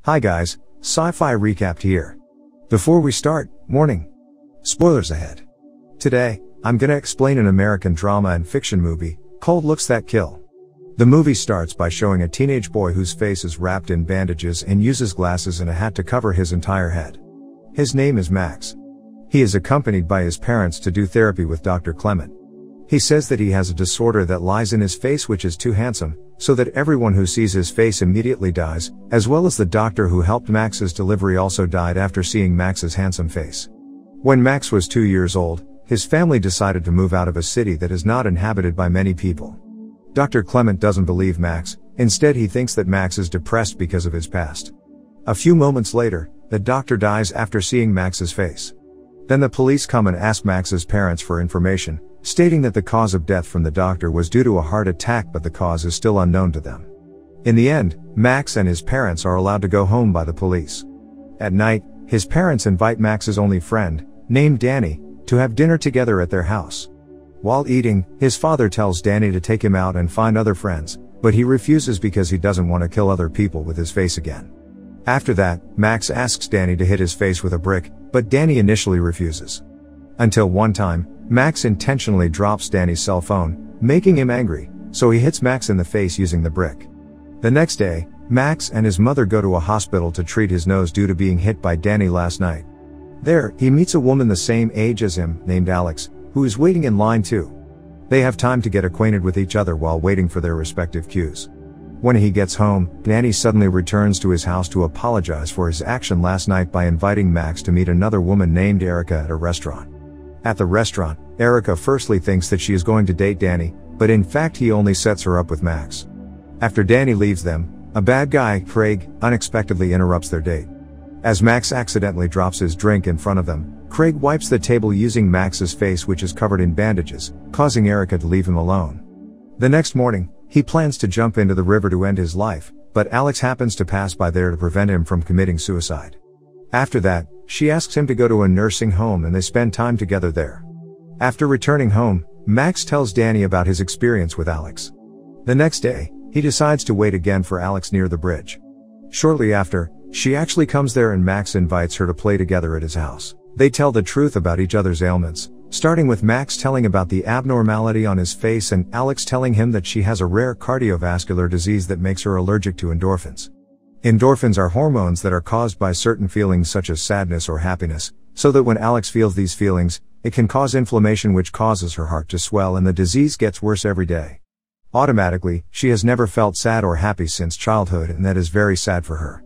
Hi guys, Sci-Fi Recapped here. Before we start, warning. Spoilers ahead. Today, I'm gonna explain an American drama and fiction movie, called Looks That Kill. The movie starts by showing a teenage boy whose face is wrapped in bandages and uses glasses and a hat to cover his entire head. His name is Max. He is accompanied by his parents to do therapy with Dr. Clement. He says that he has a disorder that lies in his face which is too handsome, so that everyone who sees his face immediately dies, as well as the doctor who helped Max's delivery also died after seeing Max's handsome face. When Max was 2 years old, his family decided to move out of a city that is not inhabited by many people. Dr. Clement doesn't believe Max, instead he thinks that Max is depressed because of his past. A few moments later, the doctor dies after seeing Max's face. Then the police come and ask Max's parents for information, stating that the cause of death from the doctor was due to a heart attack, but the cause is still unknown to them. In the end, Max and his parents are allowed to go home by the police. At night, his parents invite Max's only friend, named Danny, to have dinner together at their house. While eating, his father tells Danny to take him out and find other friends, but he refuses because he doesn't want to kill other people with his face again. After that, Max asks Danny to hit his face with a brick, but Danny initially refuses. Until one time, Max intentionally drops Danny's cell phone, making him angry, so he hits Max in the face using the brick. The next day, Max and his mother go to a hospital to treat his nose due to being hit by Danny last night. There, he meets a woman the same age as him, named Alex, who is waiting in line too. They have time to get acquainted with each other while waiting for their respective cues. When he gets home, Danny suddenly returns to his house to apologize for his action last night by inviting Max to meet another woman named Erica at a restaurant. At the restaurant, Erica firstly thinks that she is going to date Danny, but in fact he only sets her up with Max. After Danny leaves them, a bad guy, Craig, unexpectedly interrupts their date. As Max accidentally drops his drink in front of them, Craig wipes the table using Max's face which is covered in bandages, causing Erica to leave him alone. The next morning, he plans to jump into the river to end his life, but Alex happens to pass by there to prevent him from committing suicide. After that, she asks him to go to a nursing home and they spend time together there. After returning home, Max tells Danny about his experience with Alex. The next day, he decides to wait again for Alex near the bridge. Shortly after, she actually comes there and Max invites her to play together at his house. They tell the truth about each other's ailments, starting with Max telling about the abnormality on his face and Alex telling him that she has a rare cardiovascular disease that makes her allergic to endorphins. Endorphins are hormones that are caused by certain feelings such as sadness or happiness, so that when Alex feels these feelings, it can cause inflammation which causes her heart to swell and the disease gets worse every day. Automatically, she has never felt sad or happy since childhood and that is very sad for her.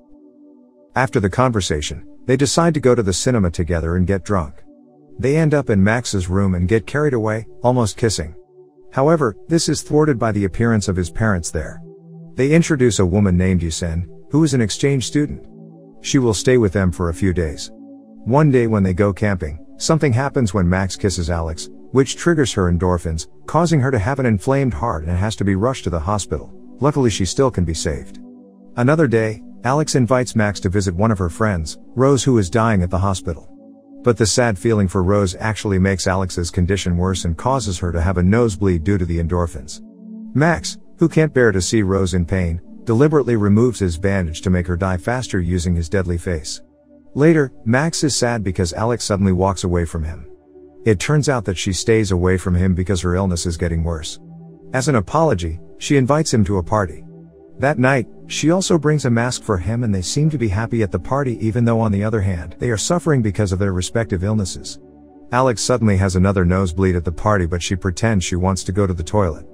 After the conversation, they decide to go to the cinema together and get drunk. They end up in Max's room and get carried away, almost kissing. However, this is thwarted by the appearance of his parents there. They introduce a woman named Yusen, who is an exchange student. She will stay with them for a few days. One day when they go camping, something happens when Max kisses Alex, which triggers her endorphins, causing her to have an inflamed heart and has to be rushed to the hospital. Luckily she still can be saved. Another day, Alex invites Max to visit one of her friends, Rose, who is dying at the hospital. But the sad feeling for Rose actually makes Alex's condition worse and causes her to have a nosebleed due to the endorphins. Max, who can't bear to see Rose in pain, deliberately removes his bandage to make her die faster using his deadly face. Later, Max is sad because Alex suddenly walks away from him. It turns out that she stays away from him because her illness is getting worse. As an apology, she invites him to a party. That night, she also brings a mask for him and they seem to be happy at the party even though on the other hand, they are suffering because of their respective illnesses. Alex suddenly has another nosebleed at the party but she pretends she wants to go to the toilet.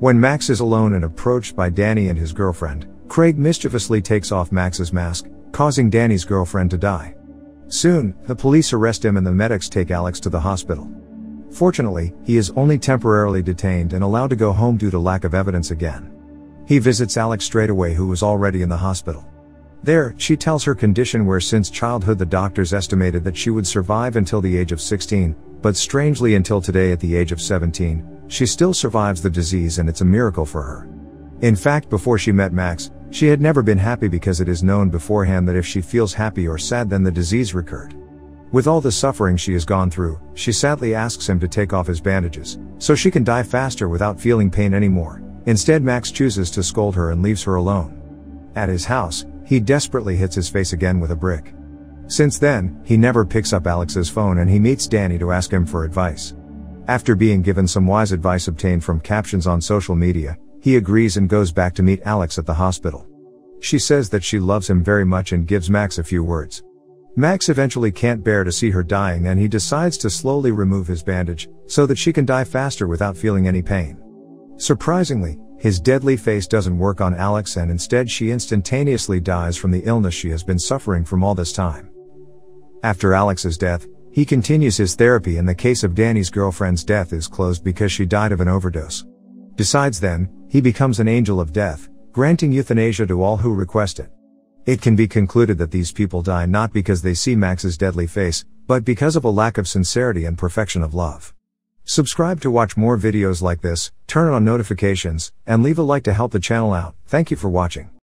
When Max is alone and approached by Danny and his girlfriend, Craig mischievously takes off Max's mask, causing Danny's girlfriend to die. Soon, the police arrest him and the medics take Alex to the hospital. Fortunately, he is only temporarily detained and allowed to go home due to lack of evidence again. He visits Alex straight away, who was already in the hospital. There, she tells her condition where since childhood the doctors estimated that she would survive until the age of 16, but strangely until today at the age of 17, she still survives the disease and it's a miracle for her. In fact, before she met Max, she had never been happy because it is known beforehand that if she feels happy or sad then the disease recurred. With all the suffering she has gone through, she sadly asks him to take off his bandages, so she can die faster without feeling pain anymore. Instead, Max chooses to scold her and leaves her alone. At his house, He desperately hits his face again with a brick. Since then, he never picks up Alex's phone and he meets Danny to ask him for advice. After being given some wise advice obtained from captions on social media, he agrees and goes back to meet Alex at the hospital. She says that she loves him very much and gives Max a few words. Max eventually can't bear to see her dying and he decides to slowly remove his bandage, so that she can die faster without feeling any pain. Surprisingly, his deadly face doesn't work on Alex and instead she instantaneously dies from the illness she has been suffering from all this time. After Alex's death, he continues his therapy and the case of Danny's girlfriend's death is closed because she died of an overdose. Besides then, he becomes an angel of death, granting euthanasia to all who request it. It can be concluded that these people die not because they see Max's deadly face, but because of a lack of sincerity and perfection of love. Subscribe to watch more videos like this, turn on notifications, and leave a like to help the channel out. Thank you for watching.